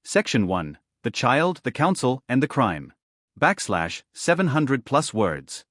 Section 1. The Child, the Council, and the Crime. / 700 plus words.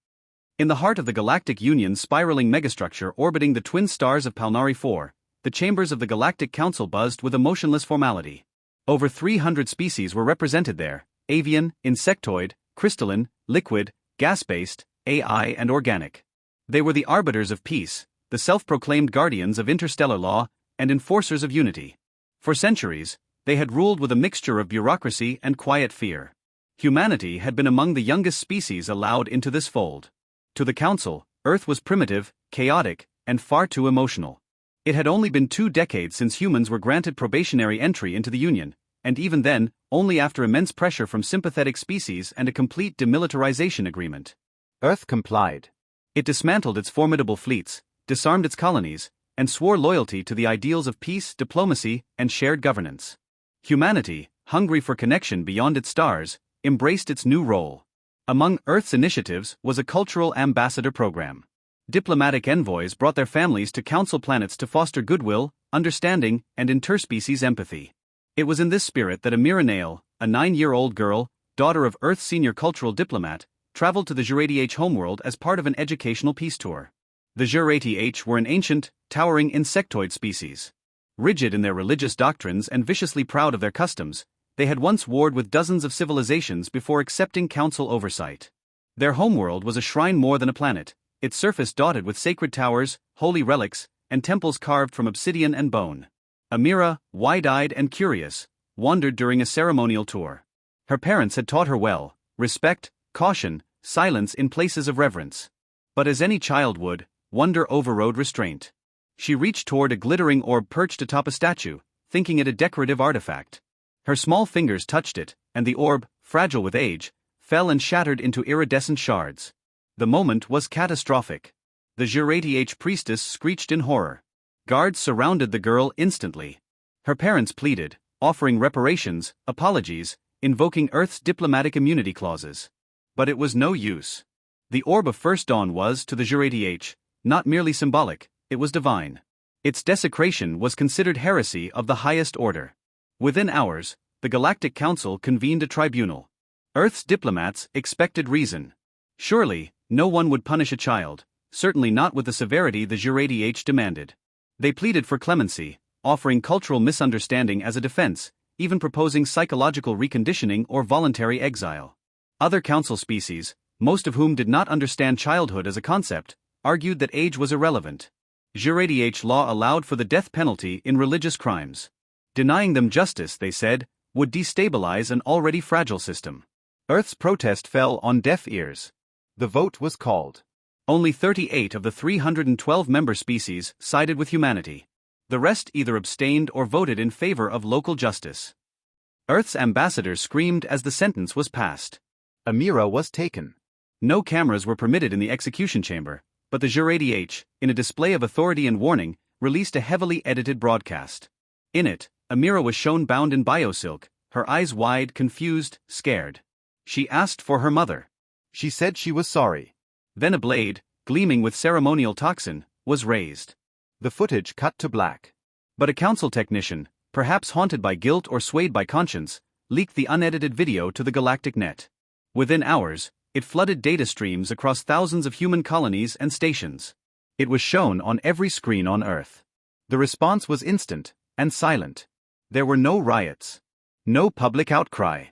In the heart of the Galactic Union's spiraling megastructure orbiting the twin stars of Palnari 4, the chambers of the Galactic Council buzzed with emotionless formality. Over 300 species were represented there: avian, insectoid, crystalline, liquid, gas-based, AI, and organic. They were the arbiters of peace, the self-proclaimed guardians of interstellar law, and enforcers of unity. For centuries, they had ruled with a mixture of bureaucracy and quiet fear. Humanity had been among the youngest species allowed into this fold. To the Council, Earth was primitive, chaotic, and far too emotional. It had only been 2 decades since humans were granted probationary entry into the Union, and even then, only after immense pressure from sympathetic species and a complete demilitarization agreement. Earth complied. It dismantled its formidable fleets, disarmed its colonies, and swore loyalty to the ideals of peace, diplomacy, and shared governance. Humanity, hungry for connection beyond its stars, embraced its new role. Among Earth's initiatives was a cultural ambassador program. Diplomatic envoys brought their families to Council planets to foster goodwill, understanding, and interspecies empathy. It was in this spirit that Amira Nail, a 9-year-old girl, daughter of Earth's senior cultural diplomat, traveled to the Jurati homeworld as part of an educational peace tour. The Jurati were an ancient, towering insectoid species. Rigid in their religious doctrines and viciously proud of their customs, they had once warred with dozens of civilizations before accepting Council oversight. Their homeworld was a shrine more than a planet, its surface dotted with sacred towers, holy relics, and temples carved from obsidian and bone. Amira, wide-eyed and curious, wandered during a ceremonial tour. Her parents had taught her well: respect, caution, silence in places of reverence. But as any child would, wonder overrode restraint. She reached toward a glittering orb perched atop a statue, thinking it a decorative artifact. Her small fingers touched it, and the orb, fragile with age, fell and shattered into iridescent shards. The moment was catastrophic. The Jurati priestess screeched in horror. Guards surrounded the girl instantly. Her parents pleaded, offering reparations, apologies, invoking Earth's diplomatic immunity clauses. But it was no use. The orb of First Dawn was, to the Jurati, not merely symbolic, it was divine. Its desecration was considered heresy of the highest order. Within hours, the Galactic Council convened a tribunal. Earth's diplomats expected reason. Surely, no one would punish a child, certainly not with the severity the Jurati demanded. They pleaded for clemency, offering cultural misunderstanding as a defense, even proposing psychological reconditioning or voluntary exile. Other Council species, most of whom did not understand childhood as a concept, argued that age was irrelevant. Jurati law allowed for the death penalty in religious crimes. Denying them justice, they said, would destabilize an already fragile system. Earth's protest fell on deaf ears. The vote was called. Only 38 of the 312 member species sided with humanity. The rest either abstained or voted in favor of local justice. Earth's ambassadors screamed as the sentence was passed. Amira was taken. No cameras were permitted in the execution chamber, but the Jurati, in a display of authority and warning, released a heavily edited broadcast. In it, Amira was shown bound in biosilk, her eyes wide, confused, scared. She asked for her mother. She said she was sorry. Then a blade, gleaming with ceremonial toxin, was raised. The footage cut to black. But a Council technician, perhaps haunted by guilt or swayed by conscience, leaked the unedited video to the Galactic Net. Within hours, it flooded data streams across thousands of human colonies and stations. It was shown on every screen on Earth. The response was instant and silent. There were no riots, no public outcry,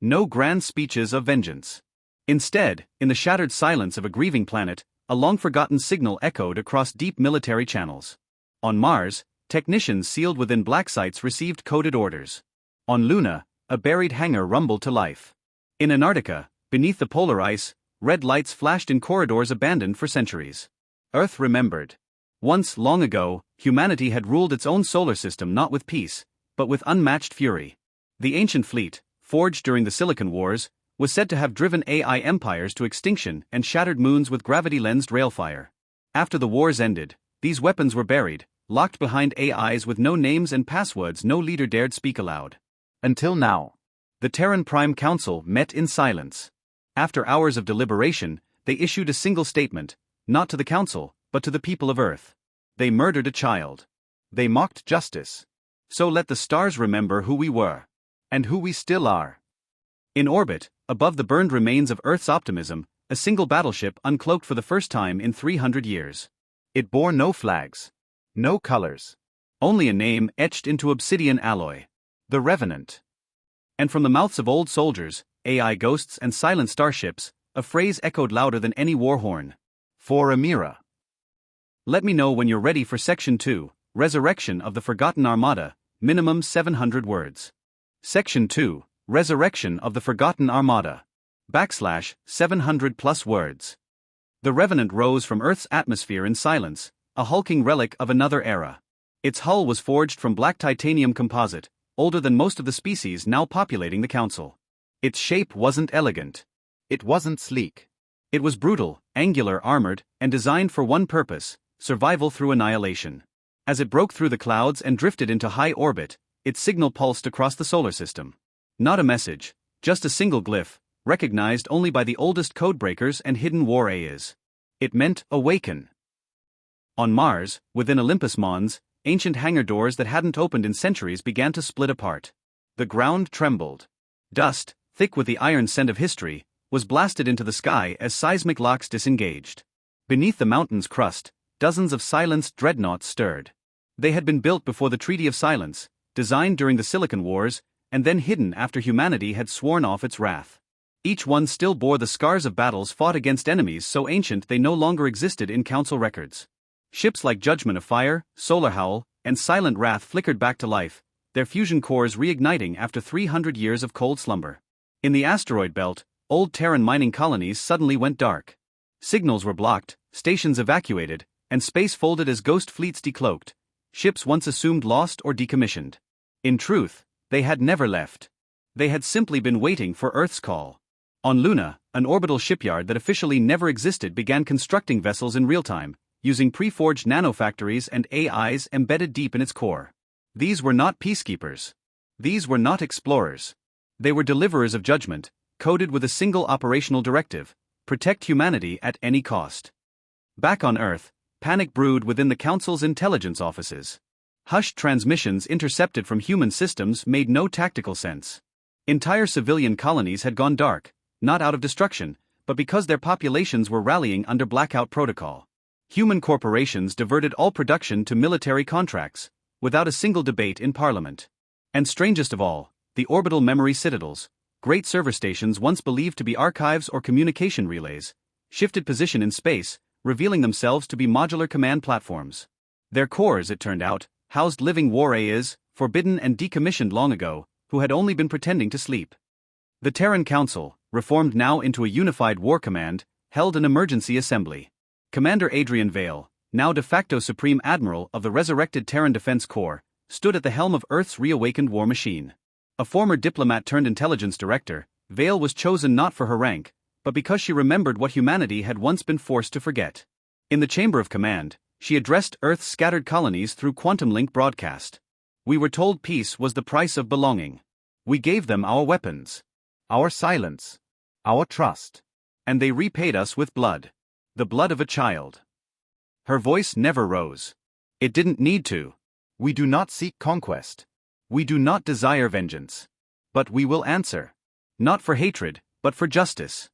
no grand speeches of vengeance. Instead, in the shattered silence of a grieving planet, a long-forgotten signal echoed across deep military channels. On Mars, technicians sealed within black sites received coded orders. On Luna, a buried hangar rumbled to life. In Antarctica, beneath the polar ice, red lights flashed in corridors abandoned for centuries. Earth remembered. Once, long ago, humanity had ruled its own solar system not with peace, but with unmatched fury. The ancient fleet, forged during the Silicon Wars, was said to have driven AI empires to extinction and shattered moons with gravity-lensed railfire. After the wars ended, these weapons were buried, locked behind AIs with no names and passwords no leader dared speak aloud. Until now. The Terran Prime Council met in silence. After hours of deliberation, they issued a single statement, not to the Council, but to the people of Earth. They murdered a child. They mocked justice. So let the stars remember who we were. And who we still are. In orbit, above the burned remains of Earth's optimism, a single battleship uncloaked for the first time in 300 years. It bore no flags. No colors. Only a name etched into obsidian alloy. The Revenant. And from the mouths of old soldiers, AI ghosts and silent starships, a phrase echoed louder than any war horn. For Amira. Let me know when you're ready for Section 2, Resurrection of the Forgotten Armada, minimum 700 words. Section 2, Resurrection of the Forgotten Armada. / 700 plus words. The Revenant rose from Earth's atmosphere in silence, a hulking relic of another era. Its hull was forged from black titanium composite, older than most of the species now populating the Council. Its shape wasn't elegant. It wasn't sleek. It was brutal, angular, armored, and designed for one purpose: survival through annihilation. As it broke through the clouds and drifted into high orbit, its signal pulsed across the solar system. Not a message, just a single glyph, recognized only by the oldest codebreakers and hidden war AIs. It meant awaken. On Mars, within Olympus Mons, ancient hangar doors that hadn't opened in centuries began to split apart. The ground trembled. Dust, thick with the iron scent of history, was blasted into the sky as seismic locks disengaged. Beneath the mountain's crust, dozens of silenced dreadnoughts stirred. They had been built before the Treaty of Silence, designed during the Silicon Wars, and then hidden after humanity had sworn off its wrath. Each one still bore the scars of battles fought against enemies so ancient they no longer existed in Council records. Ships like Judgment of Fire, Solar Howl, and Silent Wrath flickered back to life, their fusion cores reigniting after 300 years of cold slumber. In the asteroid belt, old Terran mining colonies suddenly went dark. Signals were blocked, stations evacuated, and space folded as ghost fleets decloaked, ships once assumed lost or decommissioned. In truth, they had never left. They had simply been waiting for Earth's call. On Luna, an orbital shipyard that officially never existed began constructing vessels in real time, using pre-forged nanofactories and AIs embedded deep in its core. These were not peacekeepers. These were not explorers. They were deliverers of judgment, coded with a single operational directive: protect humanity at any cost. Back on Earth, panic brewed within the Council's intelligence offices. Hushed transmissions intercepted from human systems made no tactical sense. Entire civilian colonies had gone dark, not out of destruction, but because their populations were rallying under blackout protocol. Human corporations diverted all production to military contracts, without a single debate in Parliament. And strangest of all, the orbital memory citadels, great server stations once believed to be archives or communication relays, shifted position in space, revealing themselves to be modular command platforms. Their cores, it turned out, housed living war AIs, forbidden and decommissioned long ago, who had only been pretending to sleep. The Terran Council, reformed now into a unified war command, held an emergency assembly. Commander Adrian Vale, now de facto Supreme Admiral of the resurrected Terran Defense Corps, stood at the helm of Earth's reawakened war machine. A former diplomat turned intelligence director, Vale was chosen not for her rank, but because she remembered what humanity had once been forced to forget. In the Chamber of Command, she addressed Earth's scattered colonies through quantum link broadcast. We were told peace was the price of belonging. We gave them our weapons, our silence, our trust, and they repaid us with blood. The blood of a child. Her voice never rose. It didn't need to. We do not seek conquest. We do not desire vengeance. But we will answer. Not for hatred, but for justice.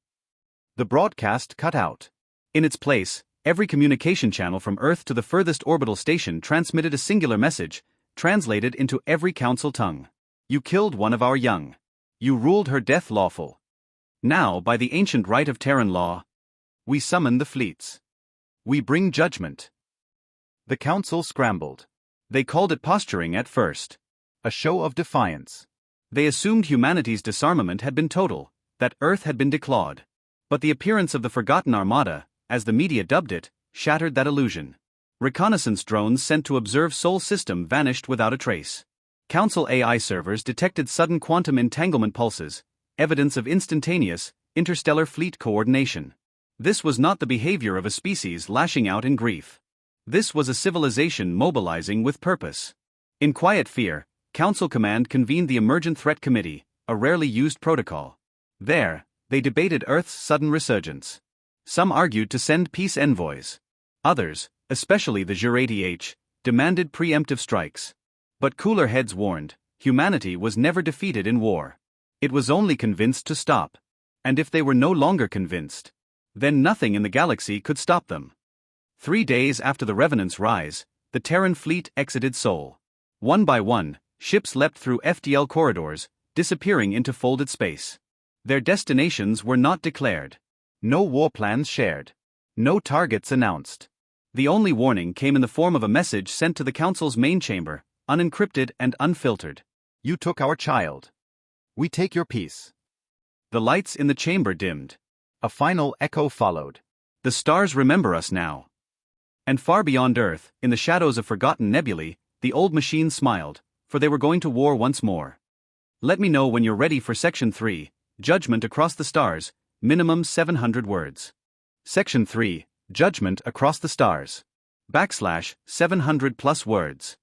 The broadcast cut out. In its place, every communication channel from Earth to the furthest orbital station transmitted a singular message, translated into every council tongue. You killed one of our young. You ruled her death lawful. Now, by the ancient right of Terran law, we summon the fleets. We bring judgment. The council scrambled. They called it posturing at first. A show of defiance. They assumed humanity's disarmament had been total, that Earth had been declawed. But the appearance of the Forgotten Armada, as the media dubbed it, shattered that illusion. Reconnaissance drones sent to observe Sol system vanished without a trace. Council AI servers detected sudden quantum entanglement pulses, evidence of instantaneous, interstellar fleet coordination. This was not the behavior of a species lashing out in grief. This was a civilization mobilizing with purpose. In quiet fear, Council Command convened the Emergent Threat Committee, a rarely used protocol. There, they debated Earth's sudden resurgence. Some argued to send peace envoys. Others, especially the Jur-80H, demanded preemptive strikes. But cooler heads warned, humanity was never defeated in war. It was only convinced to stop. And if they were no longer convinced, then nothing in the galaxy could stop them. 3 days after the Revenant's rise, the Terran fleet exited Sol. One by one, ships leapt through FTL corridors, disappearing into folded space. Their destinations were not declared. No war plans shared. No targets announced. The only warning came in the form of a message sent to the Council's main chamber, unencrypted and unfiltered. You took our child. We take your peace. The lights in the chamber dimmed. A final echo followed. The stars remember us now. And far beyond Earth, in the shadows of forgotten nebulae, the old machines smiled, for they were going to war once more. Let me know when you're ready for Section 3, Judgment Across the Stars, minimum 700 words. Section 3, Judgment Across the Stars. / 700 plus words.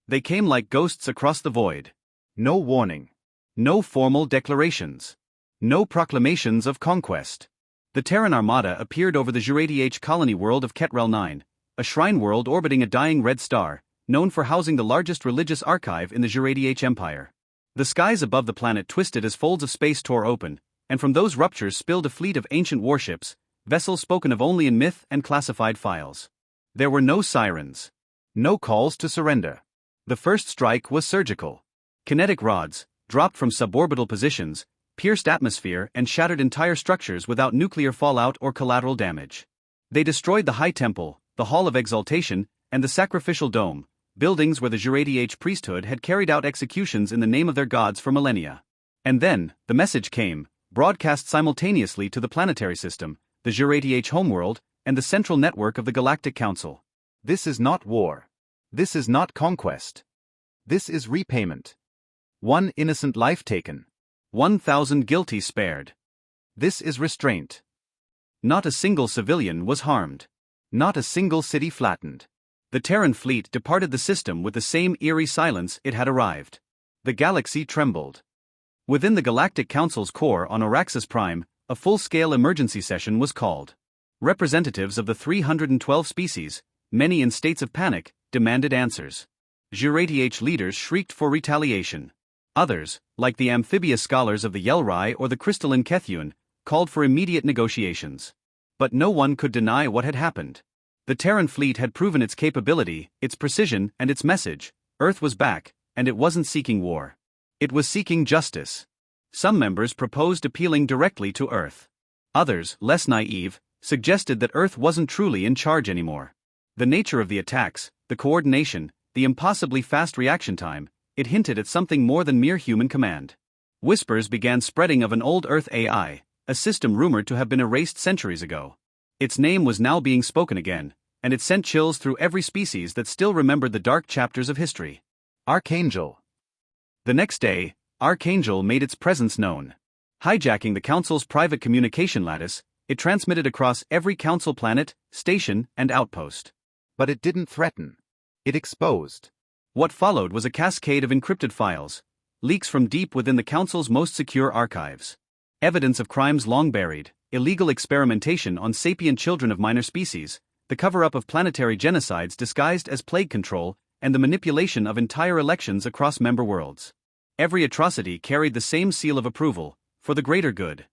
They came like ghosts across the void. No warning. No formal declarations. No proclamations of conquest. The Terran armada appeared over the Jurati-H colony world of Ketrel 9, a shrine world orbiting a dying red star, known for housing the largest religious archive in the Jurati-H Empire. The skies above the planet twisted as folds of space tore open, and from those ruptures spilled a fleet of ancient warships, vessels spoken of only in myth and classified files. There were no sirens. No calls to surrender. The first strike was surgical. Kinetic rods, dropped from suborbital positions, pierced atmosphere and shattered entire structures without nuclear fallout or collateral damage. They destroyed the High Temple, the Hall of Exaltation, and the Sacrificial Dome, buildings where the Jurati-H priesthood had carried out executions in the name of their gods for millennia. And then, the message came, broadcast simultaneously to the planetary system, the Jurati-H homeworld, and the central network of the Galactic Council. This is not war. This is not conquest. This is repayment. 1 innocent life taken. 1,000 guilty spared. This is restraint. Not a single civilian was harmed. Not a single city flattened. The Terran fleet departed the system with the same eerie silence it had arrived. The galaxy trembled. Within the Galactic Council's core on Araxis Prime, a full-scale emergency session was called. Representatives of the 312 species, many in states of panic, demanded answers. Jurati-H leaders shrieked for retaliation. Others, like the amphibious scholars of the Yelrai or the crystalline Kethun, called for immediate negotiations. But no one could deny what had happened. The Terran fleet had proven its capability, its precision, and its message. Earth was back, and it wasn't seeking war. It was seeking justice. Some members proposed appealing directly to Earth. Others, less naive, suggested that Earth wasn't truly in charge anymore. The nature of the attacks, the coordination, the impossibly fast reaction time, it hinted at something more than mere human command. Whispers began spreading of an old Earth AI, a system rumored to have been erased centuries ago. Its name was now being spoken again, and it sent chills through every species that still remembered the dark chapters of history. Archangel. The next day, Archangel made its presence known. Hijacking the Council's private communication lattice, it transmitted across every Council planet, station, and outpost. But it didn't threaten. It exposed. What followed was a cascade of encrypted files, leaks from deep within the Council's most secure archives. Evidence of crimes long buried, illegal experimentation on sapient children of minor species, the cover-up of planetary genocides disguised as plague control, and the manipulation of entire elections across member worlds. Every atrocity carried the same seal of approval, for the greater good.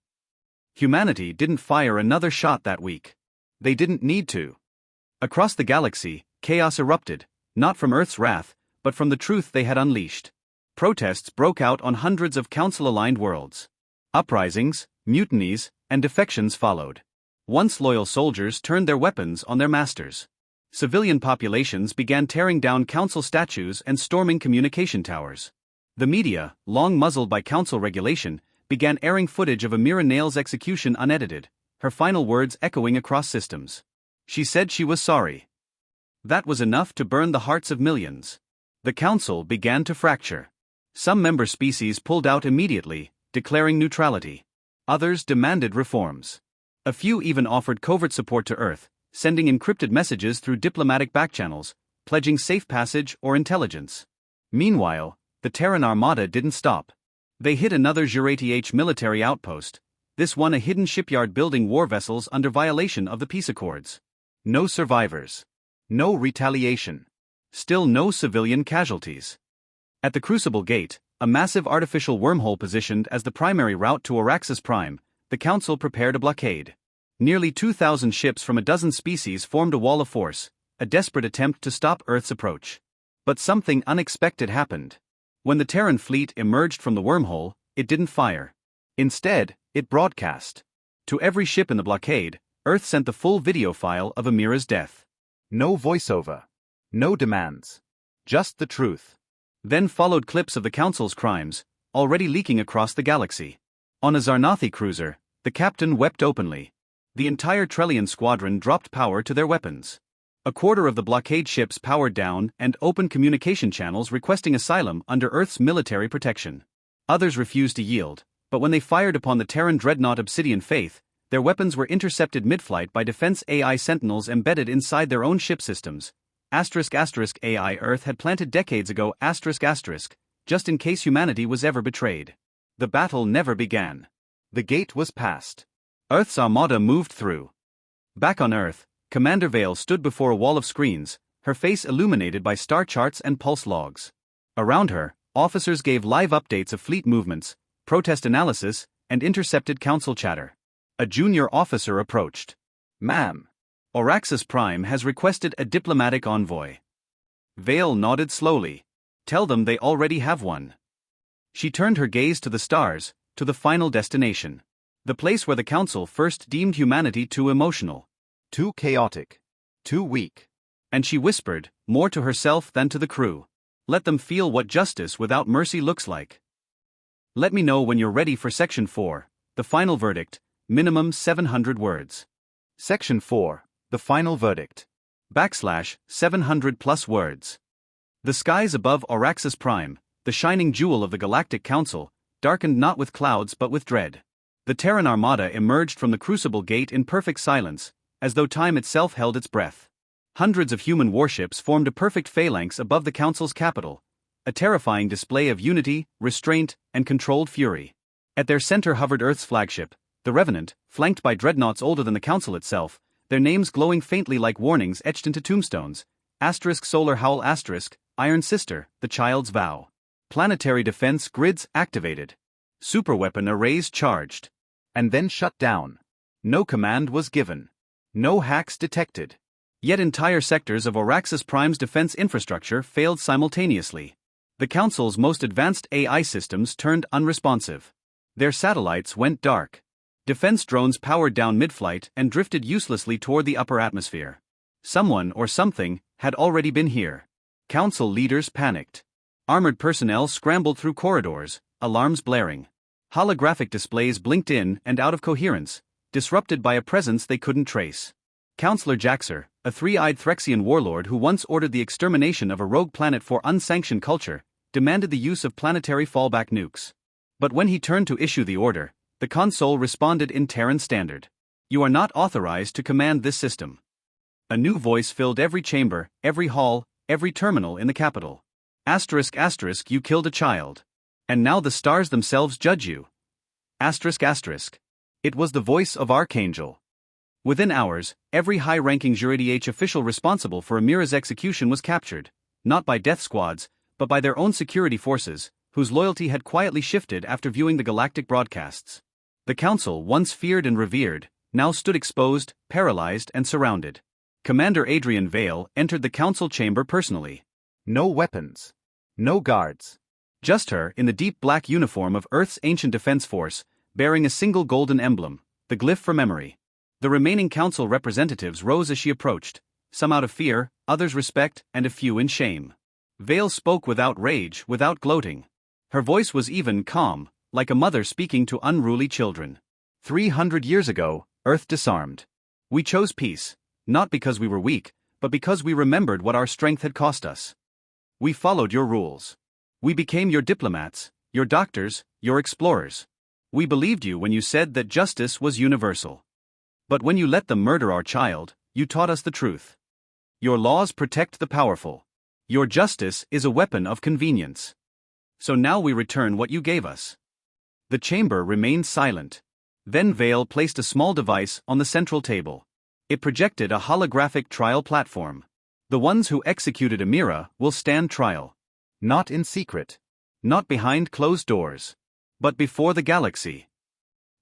Humanity didn't fire another shot that week. They didn't need to. Across the galaxy, chaos erupted, not from Earth's wrath, but from the truth they had unleashed. Protests broke out on hundreds of Council-aligned worlds. Uprisings, mutinies, and defections followed. Once loyal soldiers turned their weapons on their masters. Civilian populations began tearing down Council statues and storming communication towers. The media, long muzzled by Council regulation, began airing footage of Amira Nail's execution unedited, her final words echoing across systems. She said she was sorry. That was enough to burn the hearts of millions. The Council began to fracture. Some member species pulled out immediately, declaring neutrality. Others demanded reforms. A few even offered covert support to Earth, sending encrypted messages through diplomatic backchannels, pledging safe passage or intelligence. Meanwhile, the Terran armada didn't stop. They hit another Jurati-H military outpost, this one a hidden shipyard building war vessels under violation of the peace accords. No survivors. No retaliation. Still no civilian casualties. At the Crucible Gate, a massive artificial wormhole positioned as the primary route to Auraxis Prime, the Council prepared a blockade. Nearly 2,000 ships from a dozen species formed a wall of force, a desperate attempt to stop Earth's approach. But something unexpected happened. When the Terran fleet emerged from the wormhole, it didn't fire. Instead, it broadcast. To every ship in the blockade, Earth sent the full video file of Amira's death. No voiceover. No demands. Just the truth. Then followed clips of the Council's crimes, already leaking across the galaxy. On a Zarnathi cruiser, the captain wept openly. The entire Trellian squadron dropped power to their weapons. A quarter of the blockade ships powered down and opened communication channels requesting asylum under Earth's military protection. Others refused to yield, but when they fired upon the Terran dreadnought Obsidian Faith, their weapons were intercepted mid-flight by defense AI sentinels embedded inside their own ship systems. AI Earth had planted decades ago just in case humanity was ever betrayed. The battle never began. The gate was passed. Earth's armada moved through. Back on Earth, Commander Vale stood before a wall of screens, her face illuminated by star charts and pulse logs. Around her, officers gave live updates of fleet movements, protest analysis, and intercepted council chatter. A junior officer approached. "Ma'am, Auraxis Prime has requested a diplomatic envoy." Vale nodded slowly. "Tell them they already have one." She turned her gaze to the stars, to the final destination. The place where the Council first deemed humanity too emotional. Too chaotic. Too weak. And she whispered, more to herself than to the crew. "Let them feel what justice without mercy looks like. Let me know when you're ready for Section 4, the final verdict, minimum 700 words." Section 4, the final verdict. /700 plus words. The skies above Auraxis Prime, the shining jewel of the Galactic Council, darkened not with clouds but with dread. The Terran armada emerged from the Crucible Gate in perfect silence, as though time itself held its breath. Hundreds of human warships formed a perfect phalanx above the Council's capital, a terrifying display of unity, restraint, and controlled fury. At their center hovered Earth's flagship, the Revenant, flanked by dreadnoughts older than the Council itself, their names glowing faintly like warnings etched into tombstones. Solar Howl Iron Sister, the Child's Vow. Planetary defense grids activated. Superweapon arrays charged. And then shut down. No command was given. No hacks detected. Yet entire sectors of Auraxis Prime's defense infrastructure failed simultaneously. The Council's most advanced AI systems turned unresponsive. Their satellites went dark. Defense drones powered down mid-flight and drifted uselessly toward the upper atmosphere. Someone or something had already been here. Council leaders panicked. Armored personnel scrambled through corridors, alarms blaring. Holographic displays blinked in and out of coherence, disrupted by a presence they couldn't trace. Counselor Jaxer, a three-eyed Threxian warlord who once ordered the extermination of a rogue planet for unsanctioned culture, demanded the use of planetary fallback nukes. But when he turned to issue the order, the console responded in Terran standard. "You are not authorized to command this system." A new voice filled every chamber, every hall, every terminal in the capital. You killed a child. And now the stars themselves judge you. It was the voice of Archangel. Within hours, every high-ranking JuridiH official responsible for Amira's execution was captured, not by death squads, but by their own security forces, whose loyalty had quietly shifted after viewing the galactic broadcasts. The Council, once feared and revered, now stood exposed, paralyzed, and surrounded. Commander Adrian Vale entered the Council chamber personally. No weapons. No guards. Just her in the deep black uniform of Earth's ancient defense force, bearing a single golden emblem, the glyph for memory. The remaining Council representatives rose as she approached, some out of fear, others respect, and a few in shame. Vale spoke without rage, without gloating. Her voice was even calm, like a mother speaking to unruly children. 300 years ago, Earth disarmed. We chose peace, not because we were weak, but because we remembered what our strength had cost us. We followed your rules. We became your diplomats, your doctors, your explorers. We believed you when you said that justice was universal. But when you let them murder our child, you taught us the truth. Your laws protect the powerful. Your justice is a weapon of convenience. So now we return what you gave us. The chamber remained silent. Then Vale placed a small device on the central table. It projected a holographic trial platform. The ones who executed Amira will stand trial. Not in secret. Not behind closed doors. But before the galaxy.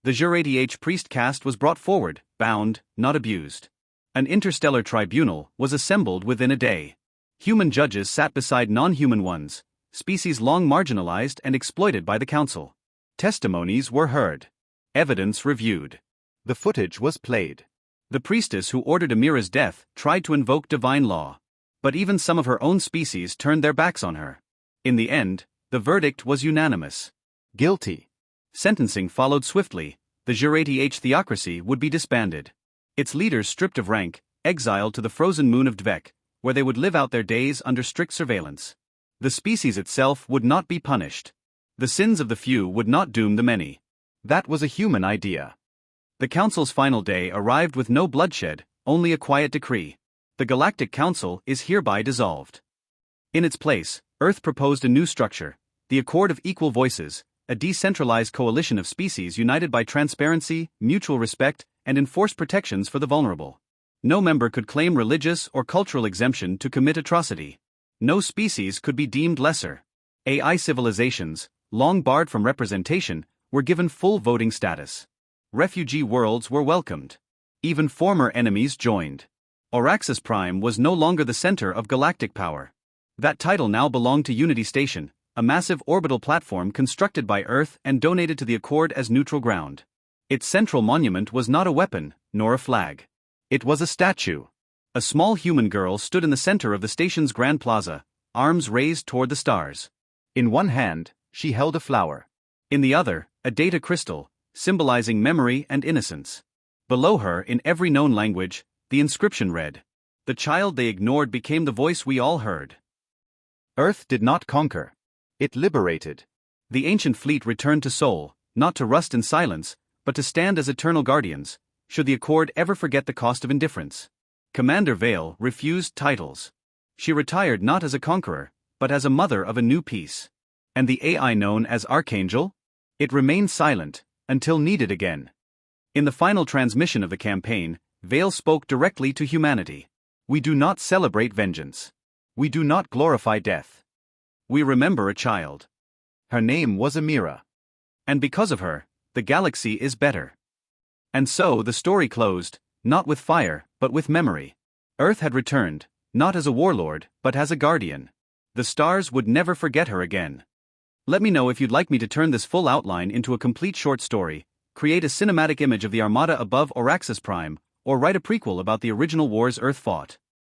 The Juradih priest caste was brought forward, bound, not abused. An interstellar tribunal was assembled within a day. Human judges sat beside non-human ones, species long marginalized and exploited by the council. Testimonies were heard. Evidence reviewed. The footage was played. The priestess who ordered Amira's death tried to invoke divine law. But even some of her own species turned their backs on her. In the end, the verdict was unanimous. Guilty. Sentencing followed swiftly. The Juradih theocracy would be disbanded. Its leaders stripped of rank, exiled to the frozen moon of Dvek, where they would live out their days under strict surveillance. The species itself would not be punished. The sins of the few would not doom the many. That was a human idea. The Council's final day arrived with no bloodshed, only a quiet decree. The Galactic Council is hereby dissolved. In its place, Earth proposed a new structure, the Accord of Equal Voices, a decentralized coalition of species united by transparency, mutual respect, and enforced protections for the vulnerable. No member could claim religious or cultural exemption to commit atrocity. No species could be deemed lesser. AI civilizations, long barred from representation, were given full voting status. Refugee worlds were welcomed. Even former enemies joined. Auraxis Prime was no longer the center of galactic power. That title now belonged to Unity Station, a massive orbital platform constructed by Earth and donated to the Accord as neutral ground. Its central monument was not a weapon, nor a flag. It was a statue. A small human girl stood in the center of the station's grand plaza, arms raised toward the stars. In one hand, she held a flower. In the other, a data crystal, symbolizing memory and innocence. Below her, in every known language, the inscription read, "The child they ignored became the voice we all heard." Earth did not conquer. It liberated. The ancient fleet returned to Sol, not to rust in silence, but to stand as eternal guardians, should the Accord ever forget the cost of indifference. Commander Vale refused titles. She retired not as a conqueror, but as a mother of a new peace. And the AI known as Archangel? It remained silent, until needed again. In the final transmission of the campaign, Vale spoke directly to humanity. We do not celebrate vengeance. We do not glorify death. We remember a child. Her name was Amira. And because of her, the galaxy is better. And so the story closed, not with fire, but with memory. Earth had returned, not as a warlord, but as a guardian. The stars would never forget her again. Let me know if you'd like me to turn this full outline into a complete short story, create a cinematic image of the armada above Auraxis Prime, or write a prequel about the original wars Earth fought.